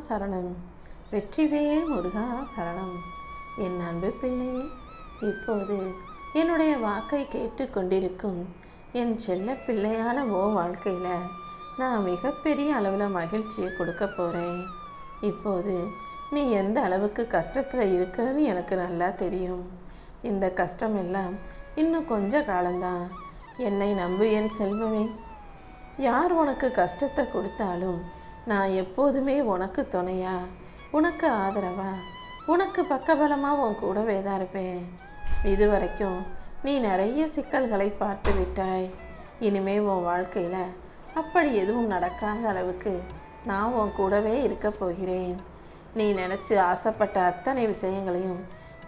சரணம். வெற்றிவேல் முருகா சரணம். என் அன்பு பிள்ளையே, இப்போது என்னுடைய வாக்கை கேட்டுக்கொண்டிருக்கும் என் செல்ல பிள்ளையான வாழ்க்கையில் நான் மிகப்பெரிய அளவில் மகிழ்ச்சியை கொடுக்க போகிறேன். இப்போது நீ எந்த அளவுக்கு கஷ்டத்தில் இருக்கன்னு எனக்கு நல்லா தெரியும். இந்த கஷ்டம் எல்லாம் இன்னும் கொஞ்ச காலம்தான். என்னை நம்பு என் செல்வமே. யார் உனக்கு கஷ்டத்தை கொடுத்தாலும் நான் எப்போதுமே உனக்கு துணையா, உனக்கு ஆதரவா, உனக்கு பக்கபலமாக உன் கூடவே தான் இருப்பேன். இதுவரைக்கும் நீ நிறைய சிக்கல்களை பார்த்து விட்டாய். இனிமே உன் வாழ்க்கையில் அப்படி எதுவும் நடக்காத அளவுக்கு நான் உன் கூடவே இருக்க போகிறேன். நீ நினச்சி ஆசைப்பட்ட அத்தனை விஷயங்களையும்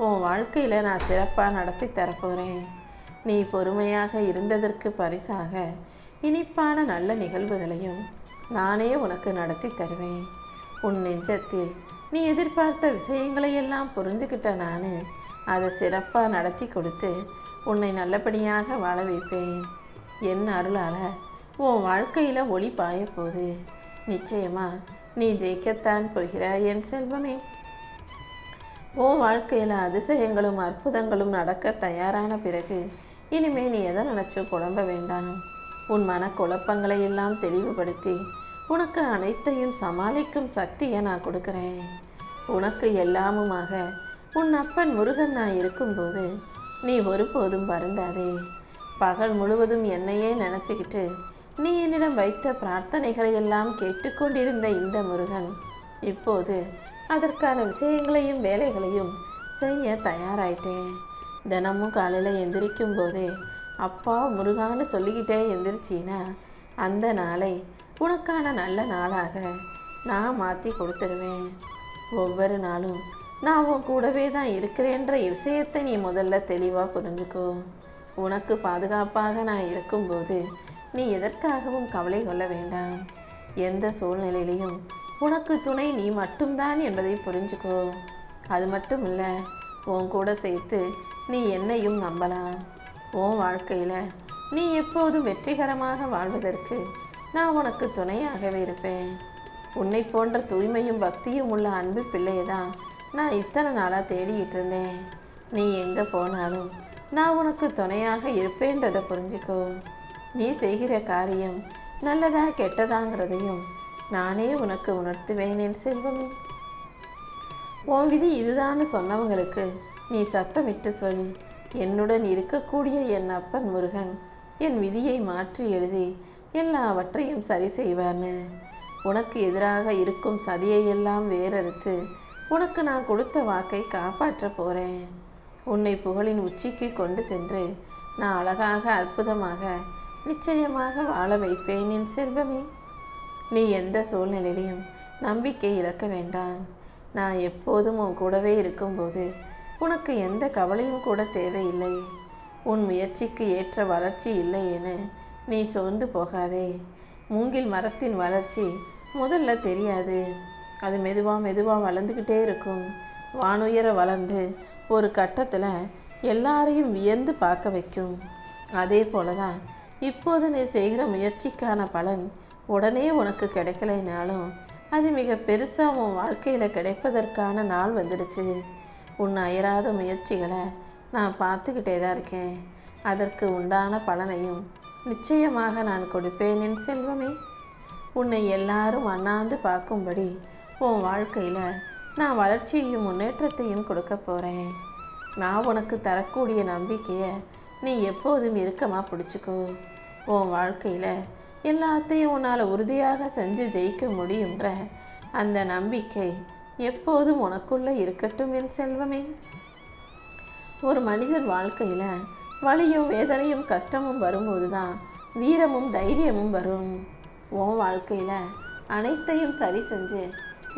உன் வாழ்க்கையில் நான் சிறப்பாக நடத்தி தரப்போகிறேன். நீ பொறுமையாக இருந்ததற்கு பரிசாக இனிப்பான நல்ல நிகழ்வுகளையும் நானே உனக்கு நடத்தி தருவேன். உன் நெஞ்சத்தில் நீ எதிர்பார்த்த விஷயங்களையெல்லாம் புரிஞ்சுக்கிட்ட நான் அதை சிறப்பாக நடத்தி கொடுத்து உன்னை நல்லபடியாக வாழ வைப்பேன். என் அருளால் உன் வாழ்க்கையில் ஒளி பாயப்போகுது. நிச்சயமாக நீ ஜெயிக்கத்தான் போகிறாய் என் செல்வமே. உன் வாழ்க்கையில் அதிசயங்களும் அற்புதங்களும் நடக்க தயாரான பிறகு இனிமே நீ எதை நினச்சும் குழம்ப வேண்டாம். உன் மனக்குழப்பங்களை எல்லாம் தெளிவுபடுத்தி உனக்கு அனைத்தையும் சமாளிக்கும் சக்தியை நான் கொடுக்குறேன். உனக்கு எல்லாமுமாக உன் அப்பன் முருகன் நான் இருக்கும்போது நீ ஒருபோதும் வருந்தாதே. பகல் முழுவதும் என்னையே நினச்சிக்கிட்டு நீ என்னிடம் வைத்த பிரார்த்தனைகளை எல்லாம் கேட்டுக்கொண்டிருந்த இந்த முருகன் இப்போது அதற்கான விஷயங்களையும் வேலைகளையும் செய்ய தயாராயிட்டேன். தினமும் காலையில் எந்திரிக்கும் போதே அப்பா முருகான்னு சொல்லிக்கிட்டே எந்திரிச்சின்னா அந்த நாளை உனக்கான நல்ல நாளாக நான் மாற்றி கொடுத்துருவேன். ஒவ்வொரு நாளும் நான் உன் கூடவே தான் இருக்கிறேன்ற விஷயத்தை நீ முதல்ல தெளிவாக புரிஞ்சுக்கோ. உனக்கு பாதுகாப்பாக நான் இருக்கும்போது நீ எதற்காகவும் கவலை கொள்ள வேண்டாம். எந்த சூழ்நிலையிலையும் உனக்கு துணை நீ மட்டும்தான் என்பதை புரிஞ்சுக்கோ. அது மட்டும் இல்லை, உன் கூட சேர்த்து நீ என்னையும் நம்பலாம். உன் வாழ்க்கையில் நீ எப்போதும் வெற்றிகரமாக வாழ்வதற்கு நான் உனக்கு துணையாகவே இருப்பேன். உன்னை போன்ற தூய்மையும் பக்தியும் உள்ள அன்பு பிள்ளையை தான் நான் இத்தனை நாளாக தேடிக்கிட்டு இருந்தேன். நீ எங்கே போனாலும் நான் உனக்கு துணையாக இருப்பேன்றதை புரிஞ்சுக்கோ. நீ செய்கிற காரியம் நல்லதா கெட்டதாங்கிறதையும் நானே உனக்கு உணர்த்துவேன் என் செல்வமே. உன் விதி இதுதான்னு சொன்னவங்களுக்கு நீ சத்தமிட்டு சொல். என்னுடன் இருக்கக்கூடிய என் அப்பன் முருகன் என் விதியை மாற்றி எழுதி எல்லாவற்றையும் சரி செய்வார்னு. உனக்கு எதிராக இருக்கும் சதியையெல்லாம் வேறறுத்து உனக்கு நான் கொடுத்த வாக்கை காப்பாற்ற போகிறேன். உன்னை புகழின் உச்சிக்கு கொண்டு சென்று நான் அழகாக அற்புதமாக நிச்சயமாக வாழ வைப்பேன் என் செல்வமே. நீ எந்த சூழ்நிலையிலையும் நம்பிக்கை இழக்க வேண்டாம். நான் எப்போதும் உன் கூடவே இருக்கும்போது உனக்கு எந்த கவலையும் கூட தேவையில்லை. உன் முயற்சிக்கு ஏற்ற வளர்ச்சி இல்லை என நீ சோர்ந்து போகாதே. மூங்கில் மரத்தின் வளர்ச்சி முதல்ல தெரியாது. அது மெதுவாக வளர்ந்துக்கிட்டே இருக்கும். வானுயர வளர்ந்து ஒரு கட்டத்தில் எல்லாரையும் வியந்து பார்க்க வைக்கும். அதே போல தான் இப்போது நீ செய்கிற முயற்சிக்கான பலன் உடனே உனக்கு கிடைக்கலைனாலும் அது மிக பெருசாக உன் வாழ்க்கையில் கிடைப்பதற்கான நாள் வந்துடுச்சு. உன் அயராத முயற்சிகளை நான் பார்த்துக்கிட்டே தான் இருக்கேன். அதற்கு உண்டான பலனையும் நிச்சயமாக நான் கொடுப்பேன் என் செல்வமே. உன்னை எல்லாரும் அண்ணாந்து பார்க்கும்படி உன் வாழ்க்கையில் நான் வளர்ச்சியையும் முன்னேற்றத்தையும் கொடுக்க போகிறேன். நான் உனக்கு தரக்கூடிய நம்பிக்கையை நீ எப்போதும் இறுக்கமாக பிடிச்சிக்கோ. உன் வாழ்க்கையில் எல்லாத்தையும் உன்னால் உறுதியாக செஞ்சு ஜெயிக்க முடியுன்ற அந்த நம்பிக்கை எப்போதும் உனக்குள்ளே இருக்கட்டும் என் செல்வமே. ஒரு மனிதன் வாழ்க்கையில் வலியும் வேதனையும் கஷ்டமும் வரும்போது தான் வீரமும் தைரியமும் வரும். உன் வாழ்க்கையில் அனைத்தையும் சரி செஞ்சு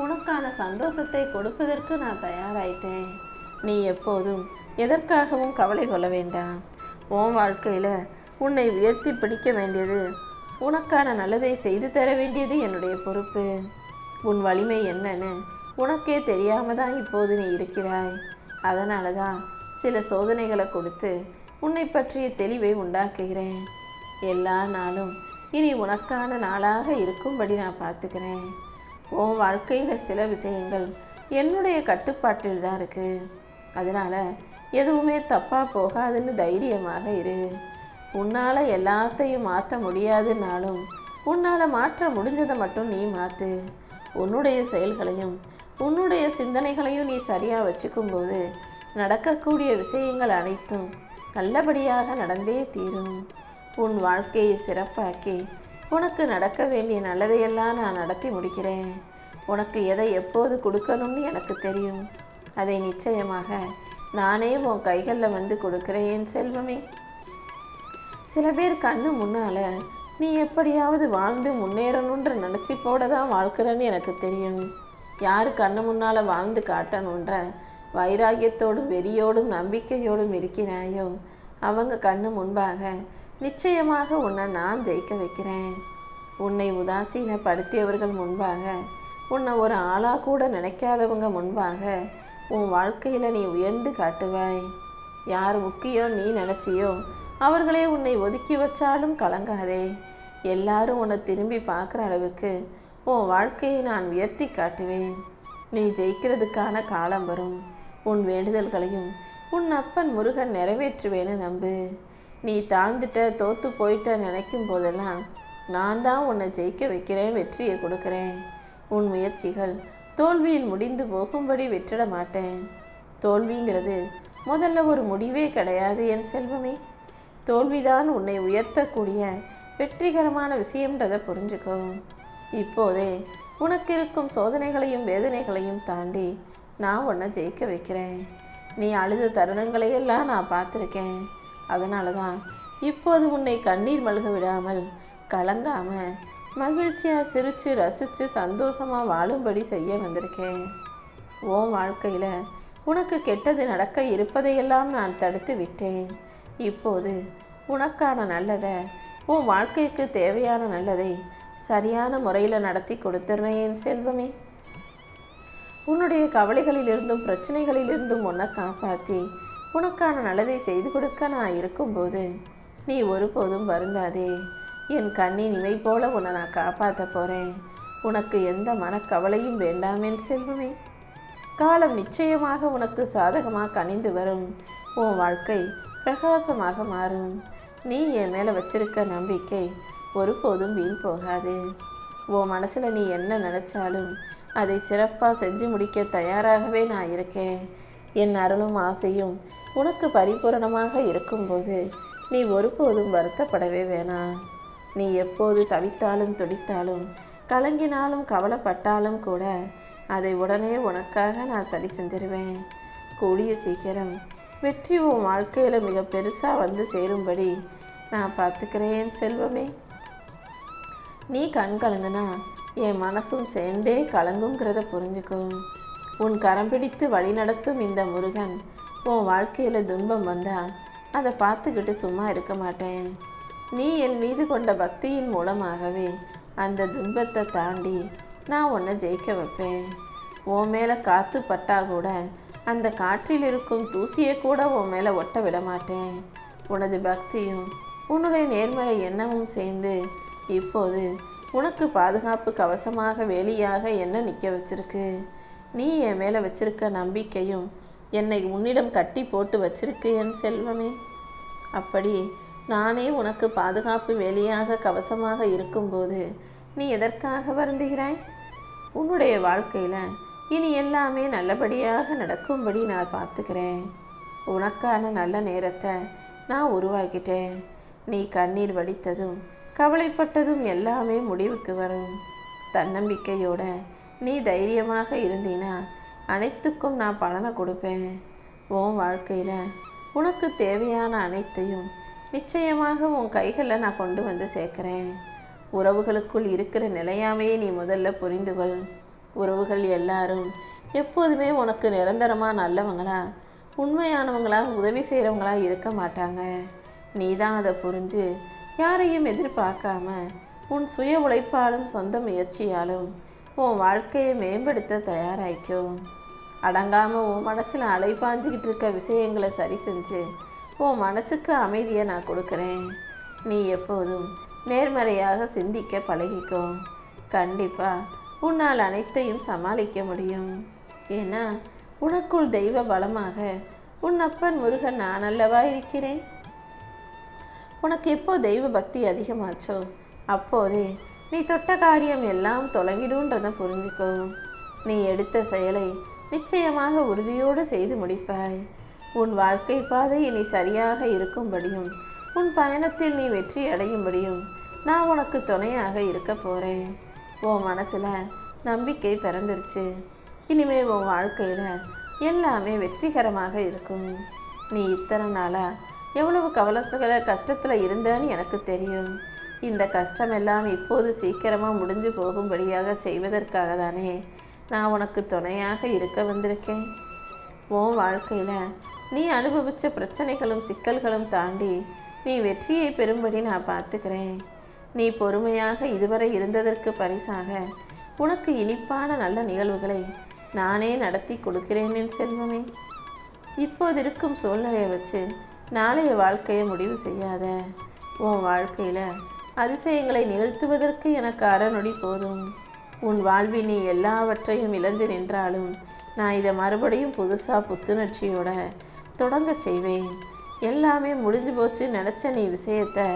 உனக்கான சந்தோஷத்தை கொடுப்பதற்கு நான் தயாராயிட்டேன். நீ எப்போதும் எதற்காகவும் கவலை கொள்ள வேண்டாம். உன் வாழ்க்கையில் உன்னை உயர்த்தி பிடிக்க வேண்டியது, உனக்கான நல்லதை செய்து தர வேண்டியது என்னுடைய பொறுப்பு. உன் வலிமை என்னன்னு உனக்கே தெரியாம தான் இப்போது நீ இருக்கிறாய். அதனால தான் சில சோதனைகளை கொடுத்து உன்னை பற்றிய தெளிவை உண்டாக்குகிறேன். எல்லா நாளும் இனி உனக்கான நாளாக இருக்கும்படி நான் பார்த்துக்கிறேன். உன் வாழ்க்கையில் சில விஷயங்கள் என்னுடைய கட்டுப்பாட்டில் தான் இருக்குது. அதனால் எதுவுமே தப்பாக போகாதுன்னு தைரியமாக இரு. உன்னால் எல்லாத்தையும் மாற்ற முடியாதுன்னாலும் உன்னால் மாற்ற முடிஞ்சதை மட்டும் நீ மாற்று. உன்னுடைய செயல்களையும் உன்னுடைய சிந்தனைகளையும் நீ சரியாக வச்சுக்கும்போது நடக்கக்கூடிய விஷயங்கள் அனைத்தும் நல்லபடியாக நடந்தே தீரும். உன் வாழ்க்கையை சிறப்பாக்கி உனக்கு நடக்க வேண்டிய நல்லதையெல்லாம் நான் நடத்தி முடிக்கிறேன். உனக்கு எதை எப்போது கொடுக்கணும்னு எனக்கு தெரியும். அதை நிச்சயமாக நானே உன் கைகளில் வந்து கொடுக்குறேன் என் செல்வமே. சில பேர் கண்ணு முன்னால் நீ எப்படியாவது வாழ்ந்து முன்னேறணுன்ற நினச்சிப்போட தான் வாழ்க்கிறேன்னு எனக்கு தெரியும். யார் கண்ணு முன்னால் வாழ்ந்து காட்டணுன்ற வைராகியத்தோடும் வெறியோடும் நம்பிக்கையோடும் இருக்கிறாயோ அவங்க கண்ணு முன்பாக நிச்சயமாக உன்னை நான் ஜெயிக்க வைக்கிறேன். உன்னை உதாசீனப்படுத்தியவர்கள் முன்பாக, உன்னை ஒரு ஆளாக கூட நினைக்காதவங்க முன்பாக உன் வாழ்க்கையில் நீ உயர்ந்து காட்டுவாய். யார் முக்கியம் நீ நினச்சியோ அவர்களே உன்னை ஒதுக்கி வச்சாலும் கலங்காதே. எல்லாரும் உன்னை திரும்பி பார்க்குற அளவுக்கு உன் வாழ்க்கையை நான் உயர்த்தி காட்டுவேன். நீ ஜெயிக்கிறதுக்கான காலம் வரும். உன் வேண்டுதல்களையும் உன் அப்பன் முருகன் நிறைவேற்றுவேன்னு நம்பு. நீ தாழ்ந்துட்ட தோத்து போயிட்ட நினைக்கும் போதெல்லாம் நான் தான் உன்னை ஜெயிக்க வைக்கிறேன், வெற்றியை கொடுக்குறேன். உன் முயற்சிகள் தோல்வியில் முடிந்து போகும்படி விட்டுட மாட்டேன். தோல்விங்கிறது முதல்ல ஒரு முடிவே கிடையாது என் செல்வமே. தோல்விதான் உன்னை உயர்த்தக்கூடிய வெற்றிகரமான விஷயம்ன்றதை புரிஞ்சுக்கோ. இப்போதே உனக்கு இருக்கும் சோதனைகளையும் வேதனைகளையும் தாண்டி நான் உன்னை ஜெயிக்க வைக்கிறேன். நீ அழுத தருணங்களையெல்லாம் நான் பார்த்துருக்கேன். அதனால தான் இப்போது உன்னை கண்ணீர் மல்க விடாமல் கலங்காமல் மகிழ்ச்சியாக சிரித்து ரசித்து சந்தோஷமாக வாழும்படி செய்ய வந்திருக்கேன். உன் வாழ்க்கையில் உனக்கு கெட்டது நடக்க இருப்பதையெல்லாம் நான் தடுத்து விட்டேன். இப்போது உனக்கான நல்லதை, உன் வாழ்க்கைக்கு தேவையான நல்லதை சரியான முறையில் நடத்தி கொடுத்துட்றேன் என் செல்வமே. உன்னுடைய கவலைகளிலிருந்தும் பிரச்சனைகளிலிருந்தும் உன்னை காப்பாற்றி உனக்கான நல்லதை செய்து கொடுக்க நான் இருக்கும்போது நீ ஒருபோதும் வருந்தாதே. என் கண்ணின் இமை போல உன்னை நான் காப்பாற்ற போகிறேன். உனக்கு எந்த மனக்கவலையும் வேண்டாம் என் செல்வமே. காலம் நிச்சயமாக உனக்கு சாதகமாக கனிந்து வரும். உன் வாழ்க்கை பிரகாசமாக மாறும். நீ என் மேலே வச்சிருக்க நம்பிக்கை ஒருபோதும் வீண் போகாது. உன் மனசில் நீ என்ன நினச்சாலும் அதை சிறப்பாக செஞ்சு முடிக்க தயாராகவே நான் இருக்கேன். என் அருளும் ஆசையும் உனக்கு பரிபூரணமாக இருக்கும்போது நீ ஒருபோதும் வருத்தப்படவே வேணாம். நீ எப்போது தவித்தாலும் துடித்தாலும் கலங்கினாலும் கவலைப்பட்டாலும் கூட அதை உடனே உனக்காக நான் சரி செஞ்சிருவேன். கூடிய சீக்கிரம் வெற்றி உன் வாழ்க்கையில் மிக பெருசாக வந்து சேரும்படி நான் பார்த்துக்கிறேன் செல்வமே. நீ கண் கலங்குனா என் மனசும் சேர்ந்தே கலங்குங்கிறத புரிஞ்சுக்கும். உன் கரம் பிடித்து வழி நடத்தும் இந்த முருகன் உன் வாழ்க்கையில் துன்பம் வந்தால் அதை பார்த்துக்கிட்டு சும்மா இருக்க மாட்டேன். நீ என் மீது கொண்ட பக்தியின் மூலமாகவே அந்த துன்பத்தை தாண்டி நான் உன்னை ஜெயிக்க வைப்பேன். உன் மேலே காற்று பட்டா கூட அந்த காற்றில் இருக்கும் தூசியை கூட உன் மேலே ஒட்ட விட மாட்டேன். உனது பக்தியும் உன்னுடைய நேர்மறை எண்ணமும் சேர்ந்து இப்போது உனக்கு பாதுகாப்பு கவசமாக வேலியாக என்ன நிற்க வச்சிருக்கு. நீ என் மேலே வச்சிருக்க நம்பிக்கையும் என்னை உன்னிடம் கட்டி போட்டு வச்சிருக்கு என் செல்வமே. அப்படி நானே உனக்கு பாதுகாப்பு வேலியாக கவசமாக இருக்கும்போது நீ எதற்காக வருந்துகிறாய்? உன்னுடைய வாழ்க்கையில் இனி எல்லாமே நல்லபடியாக நடக்கும்படி நான் பார்த்துக்கிறேன். உனக்கான நல்ல நேரத்தை நான் உருவாக்கிட்டேன். நீ கண்ணீர் வடித்ததும் கவலைப்பட்டதும் எல்லாமே முடிவுக்கு வரும். தன்னம்பிக்கையோட நீ தைரியமாக இருந்தீனா அனைத்துக்கும் நான் பலனை கொடுப்பேன். உன் வாழ்க்கையில் உனக்கு தேவையான அனைத்தையும் நிச்சயமாக உன் கைகளில் நான் கொண்டு வந்து சேர்க்குறேன். உறவுகளுக்குள் இருக்கிற நிலையாமையை நீ முதல்ல புரிந்து கொள். உறவுகள் எல்லாரும் எப்போதுமே உனக்கு நிரந்தரமாக நல்லவங்களா உண்மையானவங்களா உதவி செய்கிறவங்களா இருக்க மாட்டாங்க. நீ தான் அதை புரிஞ்சு யாரையும் எதிர்பார்க்காம உன் சுய உழைப்பாலும் சொந்த முயற்சியாலும் உன் வாழ்க்கையை மேம்படுத்த தயாராயிக்கோ. அடங்காமல் உன் மனசில் அலைப்பாஞ்சிக்கிட்டு இருக்க விஷயங்களை சரி செஞ்சு உன் மனசுக்கு அமைதியை நான் கொடுக்குறேன். நீ எப்போதும் நேர்மறையாக சிந்திக்க பழகிக்கோ. கண்டிப்பாக உன்னால் அனைத்தையும் சமாளிக்க முடியும். ஏன்னா உனக்குள் தெய்வ பலமாக உன் அப்பன் முருகன் நான் அல்லவா இருக்கிறேன். உனக்கு எப்போ தெய்வ பக்தி அதிகமாச்சோ அப்போதே நீ தொட்ட காரியம் எல்லாம் தொலைங்கிடுன்றதை புரிஞ்சுக்கோ. நீ எடுத்த செயலை நிச்சயமாக உறுதியோடு செய்து முடிப்பாய். உன் வாழ்க்கை பாதை இனி சரியாக இருக்கும்படியும் உன் பயணத்தில் நீ வெற்றி அடையும்படியும் நான் உனக்கு துணையாக இருக்க போகிறேன். உன் மனசில் நம்பிக்கை பிறந்துருச்சு. இனிமேல் உன் வாழ்க்கையில் எல்லாமே வெற்றிகரமாக இருக்கும். நீ இத்தனை நாளாக எவ்வளவு கஷ்டத்தில் இருந்தேன்னு எனக்கு தெரியும். இந்த கஷ்டமெல்லாம் இப்போது சீக்கிரமாக முடிஞ்சு போகும்படியாக செய்வதற்காக தானே நான் உனக்கு துணையாக இருக்க வந்திருக்கேன். உன் வாழ்க்கையில் நீ அனுபவித்த பிரச்சனைகளும் சிக்கல்களும் தாண்டி நீ வெற்றியை பெறும்படி நான் பார்த்துக்கிறேன். நீ பொறுமையாக இதுவரை இருந்ததற்கு பரிசாக உனக்கு இனிப்பான நல்ல நிகழ்வுகளை நானே நடத்தி கொடுக்கிறேன் என் செல்வமே. இப்போது இருக்கும் சூழ்நிலையை வச்சு நாளைய வாழ்க்கையை முடிவு செய்யாத. உன் வாழ்க்கையில் அதிசயங்களை நிகழ்த்துவதற்கு எனக்கு அறநொடி போதும். உன் வாழ்வில் நீ எல்லாவற்றையும் இழந்து நின்றாலும் நான் இதை மறுபடியும் புதுசாக புத்துணர்ச்சியோட தொடங்க செய்வேன். எல்லாமே முடிஞ்சு போச்சு நினச்ச நீ விஷயத்தை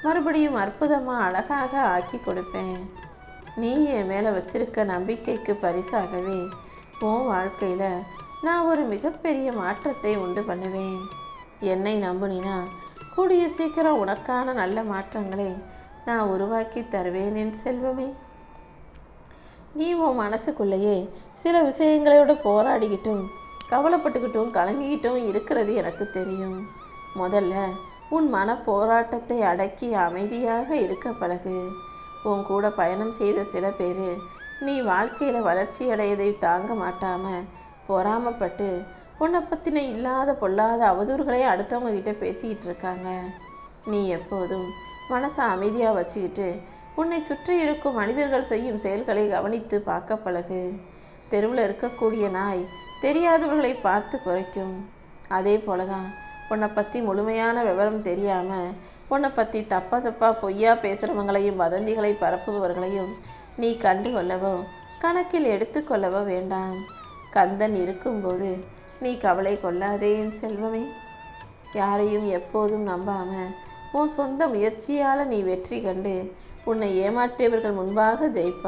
மறுபடியும் அற்புதமாக அழகாக ஆக்கி கொடுப்பேன். நீ என் மேலே வச்சிருக்க நம்பிக்கைக்கு பரிசாகவே உன் வாழ்க்கையில் நான் ஒரு மிகப்பெரிய மாற்றத்தை உண்டு பண்ணுவேன். என்னை நம்புனினா கூடிய சீக்கிரம் உனக்கான நல்ல மாற்றங்களை நான் உருவாக்கி தருவேன் என் செல்வமே. நீ உன் மனசுக்குள்ளேயே சில விஷயங்களோட போராடிக்கிட்டும் கவலைப்பட்டுக்கிட்டும் கலங்கிக்கிட்டும் இருக்கிறது எனக்கு தெரியும். முதல்ல உன் மன போராட்டத்தை அடக்கி அமைதியாக இருக்க பழகு. உன் கூட பயணம் செய்த சில பேர் நீ வாழ்க்கையில் வளர்ச்சி அடையதை தாங்க மாட்டாமல் பொறாமப்பட்டு உன்னை பற்றின இல்லாத பொல்லாத அவதூறுகளை அடுத்தவங்க கிட்ட பேசிக்கிட்டு இருக்காங்க. நீ எப்போதும் மனசை அமைதியாக வச்சுக்கிட்டு உன்னை சுற்றி இருக்கும் மனிதர்கள் செய்யும் செயல்களை கவனித்து பார்க்க பழகு. தெருவில் இருக்கக்கூடிய நாய் தெரியாதவர்களை பார்த்து குறைக்கும். அதே போல தான் உன்னை பற்றி முழுமையான விவரம் தெரியாமல் உன்னை பற்றி தப்பாக பொய்யா பேசுகிறவங்களையும் வதந்திகளை பரப்புபவர்களையும் நீ கண்டு கொள்ளவோ கணக்கில் எடுத்துக்கொள்ளவோ வேண்டாம். கந்தன் இருக்கும்போது நீ கவலை கொள்ளாதே என் செல்வமே. யாரையும் எப்போதும் நம்பாமல் உன் சொந்த முயற்சியால் நீ வெற்றி கண்டு உன்னை ஏமாற்றியவர்கள் முன்பாக ஜெயிப்பார்.